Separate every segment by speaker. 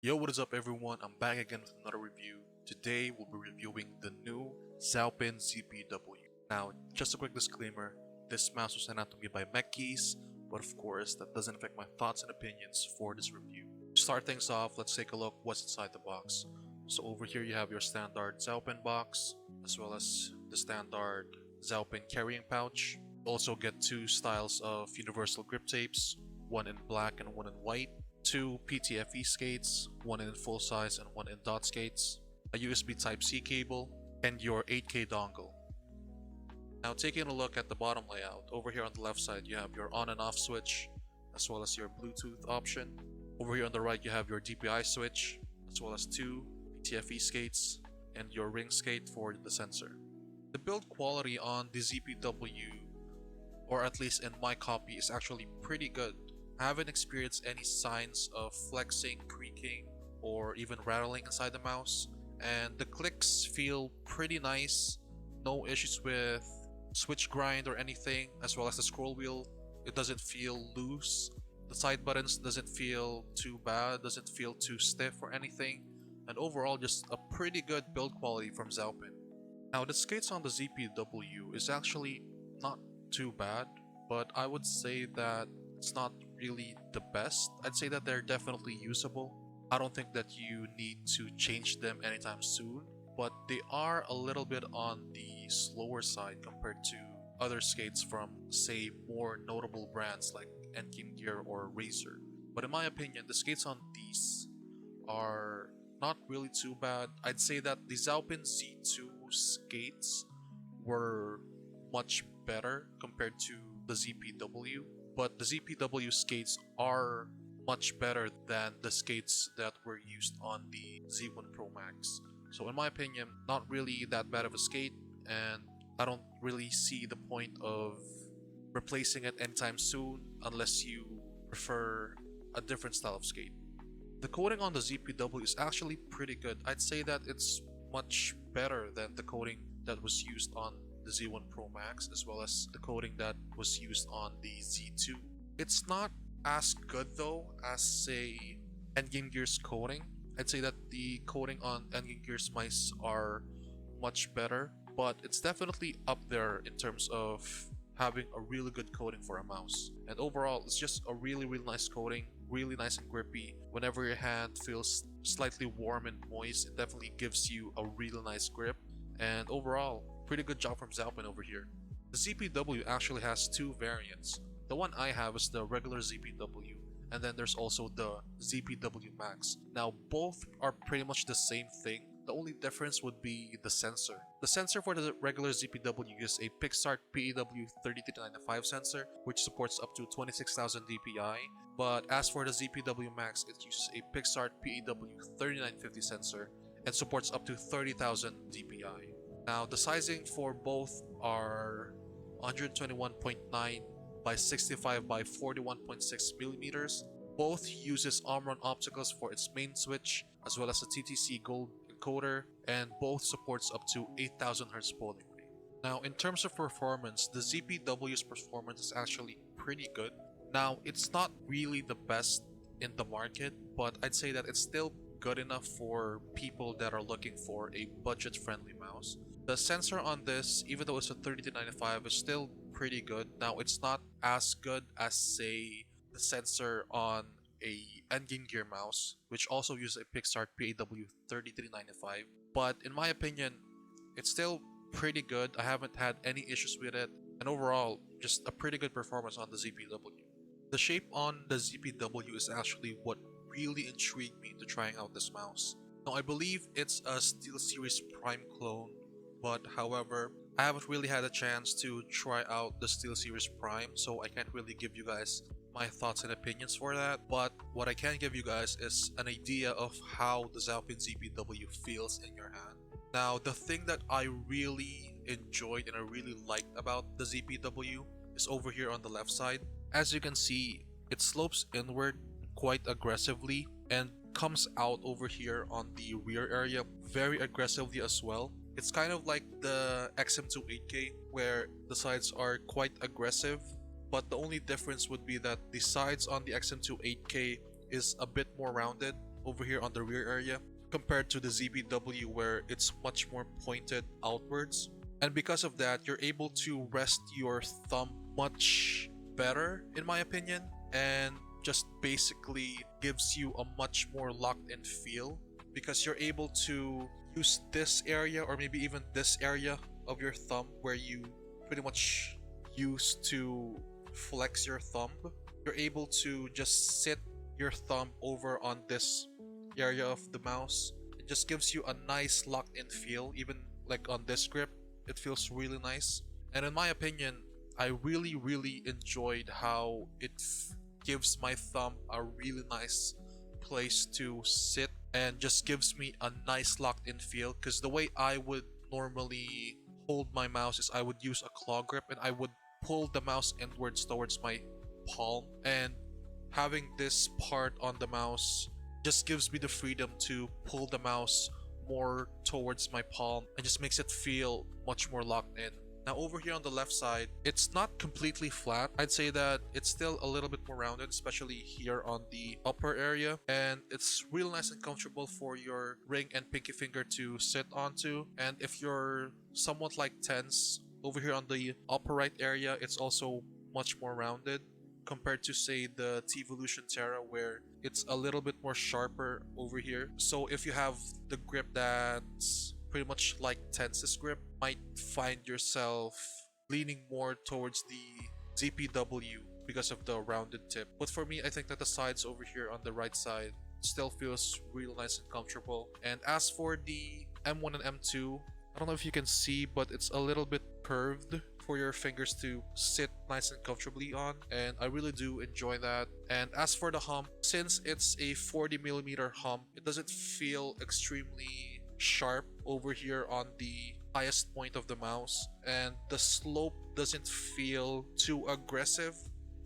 Speaker 1: Yo, what is up everyone? I'm back again with another review. Today we'll be reviewing the new Zaopin ZPW. Now, just a quick disclaimer, this mouse was sent out to me by Mechkeys, but of course that doesn't affect my thoughts and opinions for this review. To start things off, let's take a look what's inside the box. So over here you have your standard Zaopin box, as well as the standard Zaopin carrying pouch. You also get two styles of universal grip tapes, one in black and one in white. Two PTFE skates, one in full size and one in dot skates, a USB Type-C cable, and your 8K dongle. Now taking a look at the bottom layout, over here on the left side you have your on and off switch, as well as your Bluetooth option. Over here on the right you have your DPI switch, as well as two PTFE skates, and your ring skate for the sensor. The build quality on the ZPW, or at least in my copy, is actually pretty good. I haven't experienced any signs of flexing, creaking, or even rattling inside the mouse, and the clicks feel pretty nice. No issues with switch grind or anything, as well as the scroll wheel. It doesn't feel loose. The side buttons doesn't feel too bad, doesn't feel too stiff or anything, and overall just a pretty good build quality from Zaopin. Now the skates on the ZPW is actually not too bad, but I would say that it's not really the best. I'd say that they're definitely usable. I don't think that you need to change them anytime soon, but they are a little bit on the slower side compared to other skates from, say, more notable brands like Enkin Gear or Razer. But in my opinion, the skates on these are not really too bad. I'd say that the Zaopin Z2 skates were much better compared to the ZPW, but the ZPW skates are much better than the skates that were used on the Z1 Pro Max. So in my opinion, not really that bad of a skate, and I don't really see the point of replacing it anytime soon unless you prefer a different style of skate. The coating on the ZPW is actually pretty good. I'd say that it's much better than the coating that was used on the Z1 Pro Max, as well as the coating that was used on the Z2. It's not as good though as, say, Endgame Gear's coating. I'd say that the coating on Endgame Gear's mice are much better, but it's definitely up there in terms of having a really good coating for a mouse. And overall, it's just a really nice coating, really nice and grippy. Whenever your hand feels slightly warm and moist, it definitely gives you a really nice grip. And overall, pretty good job from Zaopin over here. The ZPW actually has two variants. The one I have is the regular ZPW, and then there's also the ZPW Max. Now both are pretty much the same thing. The only difference would be the sensor. The sensor for the regular ZPW is a Pixart PEW 3395 sensor, which supports up to 26,000 dpi. But as for the ZPW Max, it uses a Pixart PEW 3950 sensor and supports up to 30,000 dpi. Now the sizing for both are 121.9 by 65 by 41.6 millimeters. Both uses Omron opticals for its main switch, as well as a TTC Gold encoder, and both supports up to 8000 Hz polling rate. Now in terms of performance, the ZPW's performance is actually pretty good. Now it's not really the best in the market, but I'd say that it's still good enough for people that are looking for a budget-friendly mouse. The sensor on this, even though it's a 3295, is still pretty good. Now it's not as good as, say, the sensor on a Endgame Gear mouse, which also uses a Pixart PAW 3395, but in my opinion, it's still pretty good. I haven't had any issues with it, and overall, just a pretty good performance on the ZPW. The shape on the ZPW is actually what really intrigued me to trying out this mouse. Now I believe it's a SteelSeries Prime clone, but however, I haven't really had a chance to try out the SteelSeries Prime, so I can't really give you guys my thoughts and opinions for that. But what I can give you guys is an idea of how the Zaopin ZPW feels in your hand. Now the thing that I really enjoyed and I really liked about the ZPW is over here on the left side. As you can see, it slopes inward quite aggressively and comes out over here on the rear area very aggressively as well. It's kind of like the XM2 8K, where the sides are quite aggressive, but the only difference would be that the sides on the XM2 8K is a bit more rounded. over here on the rear area compared to the ZPW where it's much more pointed outwards. And because of that, you're able to rest your thumb much better, in my opinion, and just basically gives you a much more locked in feel because you're able to use this area or maybe even this area of your thumb where you pretty much used to flex your thumb. You're able to just sit your thumb over on this area of the mouse. It just gives you a nice locked in feel, even like on this grip. It feels really nice. And in my opinion, I really enjoyed how it gives my thumb a really nice place to sit and just gives me a nice locked in feel, because the way I would normally hold my mouse is I would use a claw grip and I would pull the mouse inwards towards my palm, and having this part on the mouse just gives me the freedom to pull the mouse more towards my palm and just makes it feel much more locked in. Now over here on the left side, it's not completely flat. I'd say that it's still a little bit more rounded, especially here on the upper area, and it's real nice and comfortable for your ring and pinky finger to sit onto. And if you're somewhat like tense, over here on the upper right area, it's also much more rounded compared to say the T-Evolution Terra where it's a little bit more sharper over here. So if you have the grip that's pretty much like Tense's grip, might find yourself leaning more towards the ZPW because of the rounded tip. But for me, I think that the sides over here on the right side still feels real nice and comfortable. And as for the M1 and M2, I don't know if you can see, but it's a little bit curved for your fingers to sit nice and comfortably on, and I really do enjoy that. And as for the hump, since it's a 40mm hump, it doesn't feel extremely sharp over here on the highest point of the mouse, and the slope doesn't feel too aggressive,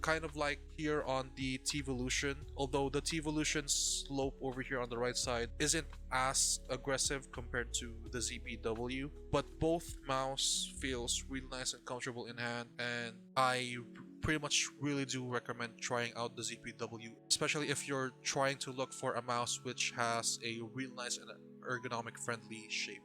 Speaker 1: kind of like here on the T-Evolution, although the T-Evolution slope over here on the right side isn't as aggressive compared to the ZPW, but both mouse feels really nice and comfortable in hand, and I pretty much really do recommend trying out the ZPW, especially if you're trying to look for a mouse which has a real nice and ergonomic friendly shape.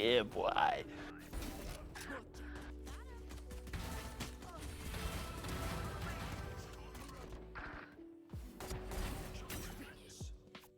Speaker 2: Yeah, boy.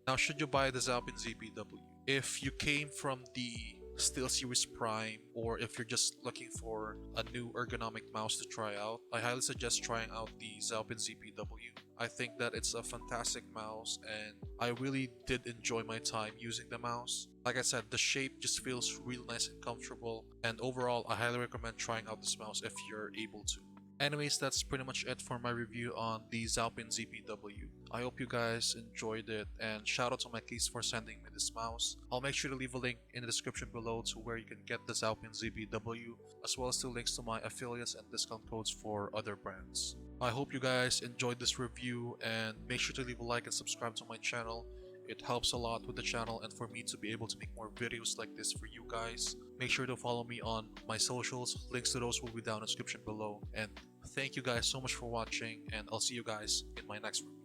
Speaker 1: Now, should you buy the Zaopin ZPW? If you came from the SteelSeries Prime, or if you're just looking for a new ergonomic mouse to try out, I highly suggest trying out the Zaopin ZPW. I think that it's a fantastic mouse, and I really did enjoy my time using the mouse. Like I said, the shape just feels real nice and comfortable, and overall, I highly recommend trying out this mouse if you're able to. Anyways, that's pretty much it for my review on the Zaopin ZPW. I hope you guys enjoyed it, and shout out to Mechkeys for sending me this mouse. I'll make sure to leave a link in the description below to where you can get the Zaopin ZPW, as well as the links to my affiliates and discount codes for other brands. I hope you guys enjoyed this review, and make sure to leave a like and subscribe to my channel. It helps a lot with the channel and for me to be able to make more videos like this for you guys. Make sure to follow me on my socials. Links to those will be down in the description below. And thank you guys so much for watching, and I'll see you guys in my next review.